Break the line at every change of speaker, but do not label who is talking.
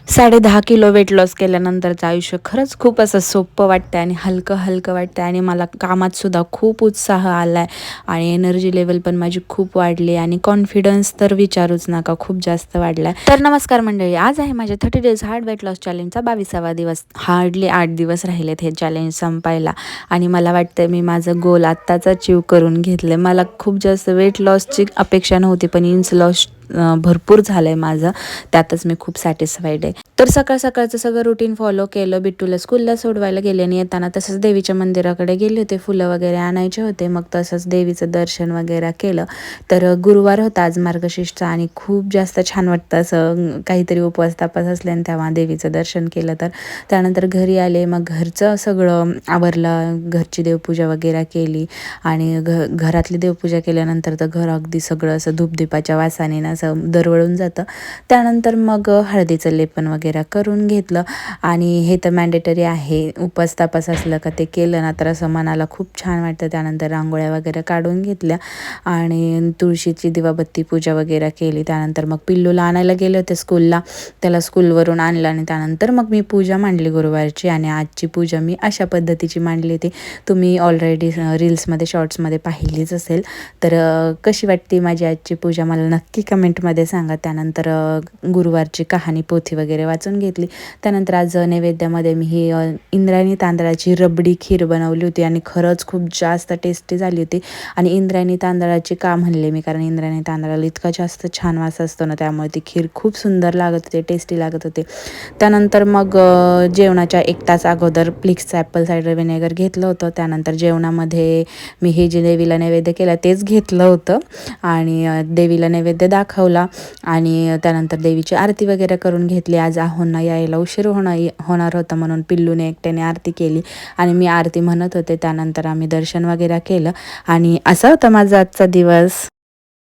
10.5 kilo weight loss केल्यानंतरचं आयुष्य खरंच खूप असं सोपं वाटतं आणि हलकं वाटतं आणि मला कामातसुद्धा खूप उत्साह आला आहे आणि एनर्जी लेवल पण माझी खूप वाढली आणि कॉन्फिडन्स तर विचारूच नका, खूप जास्त वाढला आहे. तर नमस्कार मंडळी, आज आहे माझ्या 30 डेज हार्ड वेट लॉस चॅलेंजचा 22वा दिवस. हार्डली 8 दिवस राहिलेत हे चॅलेंज संपायला आणि मला वाटतं मी माझं गोल आत्ताच अचीव करून घेतलं. मला खूप जास्त वेट लॉसची अपेक्षा नव्हती, पण इंच लॉस भरपूर झालं आहे माझं, त्यातच मी खूप सॅटिस्फाईड आहे. तर सकाळचं सगळं रुटीन फॉलो केलं. बिट्टूला स्कूलला सोडवायला गेले आणि येताना तसंच देवीच्या मंदिराकडे गेले होते, फुलं वगैरे आणायचे होते. मग तसंच देवीचं दर्शन वगैरे केलं. तर गुरुवार होता आज मार्गशीर्षचा आणि खूप जास्त छान वाटतं असं काहीतरी उपवास तापास असल्याने तेव्हा देवीचं दर्शन केलं. तर त्यानंतर घरी आले, मग घरचं सगळं आवरलं, घरची देवपूजा वगैरे केली आणि घरातली देवपूजा केल्यानंतर तर घर अगदी सगळं असं धूपदीपाच्या वासाने ना असं दरवळून जातं. त्यानंतर मग हळदीचं लेपन वगैरे करून घेतलं आणि हे तर मॅन्डेटरी आहे. उपवास तापास असलं का ते केलं ना तर असं मनाला खूप छान वाटतं. त्यानंतर रांगोळ्या वगैरे काढून घेतल्या आणि तुळशीची दिवाबत्ती पूजा वगैरे केली. त्यानंतर मग पिल्लूला आणायला गेले होते स्कूलला, त्याला स्कूलवरून आणलं आणि त्यानंतर मग मी पूजा मांडली गुरुवारची. आणि आजची पूजा मी अशा पद्धतीची मांडली होती, तुम्ही ऑलरेडी रील्समध्ये शॉर्ट्समध्ये पाहिलीच असेल. तर कशी वाटते माझी आजची पूजा मला नक्की कमेंटमध्ये सांगा. त्यानंतर गुरुवारची कहाणी पोथी वगैरे वाचून घेतली. त्यानंतर आज नैवेद्यामध्ये मी ही इंद्रायणी तांदळाची रबडी खीर बनवली होती आणि खरंच खूप जास्त टेस्टी झाली होती. आणि इंद्रायणी तांदळाची का म्हणले मी, कारण इंद्रायणी तांदळाला इतका जास्त छान वास असतो ना, त्यामुळे ती खीर खूप सुंदर लागत होते, टेस्टी लागत होते. त्यानंतर मग जेवणाच्या 1 तास अगोदर प्लिक्सचं ॲपल सायडर व्हिनेगर घेतलं होतं. त्यानंतर जेवणामध्ये मी हे जे देवीला नैवेद्य केला तेच घेतलं होतं आणि देवीला नैवेद्य दाखवला आणि त्यानंतर देवीची आरती वगैरे करून घेतली. आज आहोंना यायला उशीर होणार होता म्हणून पिल्लूने एकट्याने आरती केली आणि मी आरती म्हणत होते. त्यानंतर आम्ही दर्शन वगैरे केलं आणि असा होता माझा आजचा दिवस.